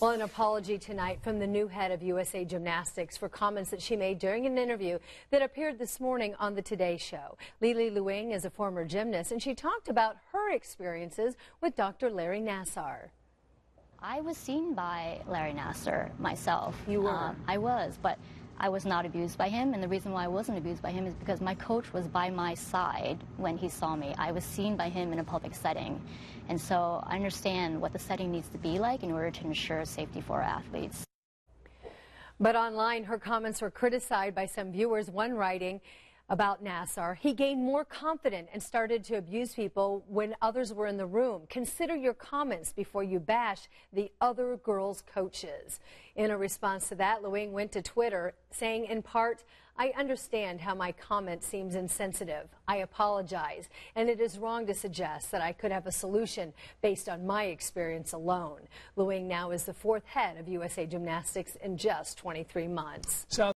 Well, an apology tonight from the new head of USA Gymnastics for comments that she made during an interview that appeared this morning on the Today Show. Lili Luing is a former gymnast, and she talked about her experiences with Dr. Larry Nassar. I was seen by Larry Nassar myself. You were? I was, but I was not abused by him, and the reason why I wasn't abused by him is because my coach was by my side when he saw me. I was seen by him in a public setting, and so I understand what the setting needs to be like in order to ensure safety for our athletes. But online, her comments were criticized by some viewers, one writing about Nassar: he gained more confident and started to abuse people when others were in the room. Consider your comments before you bash the other girls' coaches. In a response to that, Luing went to Twitter saying, in part, I understand how my comment seems insensitive. I apologize, and it is wrong to suggest that I could have a solution based on my experience alone. Luing now is the fourth head of USA Gymnastics in just 23 months.